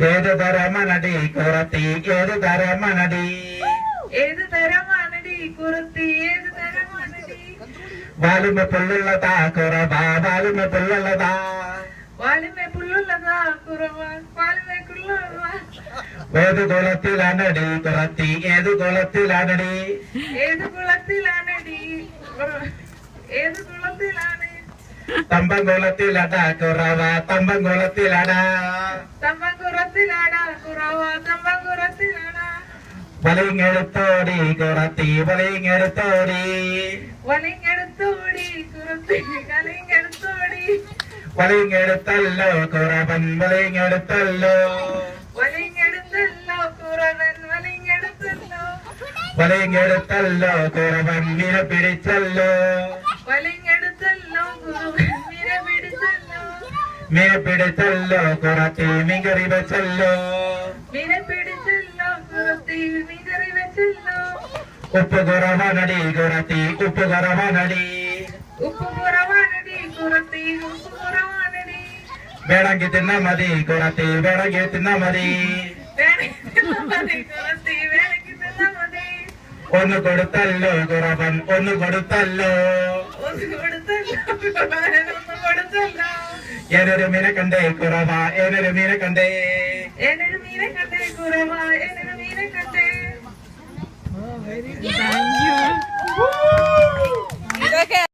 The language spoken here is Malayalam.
ഏത് തരമനടി കുറത്തി ഏത് തരമനടി വാലുമ പുള്ളുള്ളതാ കുറവാ വാലുമ പുള്ളുള്ളതാ ഏത് കുളത്തിലാണടി കുറത്തി ഏത് കുളത്തിലാണടി തമ്പംകുളത്തിലടാ കുറവാ തമ്പംകുളത്തിലടാ വലയിങ്ങെടുത്തോടി കുറത്തി വലയിങ്ങെടുത്തോടി വലയിങ്ങെടുത്തല്ലോ കുറവൻ വലയിങ്ങെടുത്തല്ലോ വലയിങ്ങെടുത്തല്ലോ കുറവൻ മീന പിടിച്ചല്ലോ മീന പിടിച്ചല്ലോ കുറത്തി മീൻകറി വെച്ചല്ലോ ഉപ്പ് കുറവാനടി കുറത്തി ഉപ്പ് കുറവാനടി വേണമെങ്കിൽ തിന്നാ മതി കുറത്തി വേണമെങ്കിൽ തിന്നാ മതി ഒന്ന് കൊടുത്തല്ലോ കുറവൻ ഒന്ന് കൊടുത്തല്ലോ ഏനൊരു മീനെ കണ്ടേ കുറവാ ഏനൊരു മീനെ കണ്ടേ Thank you.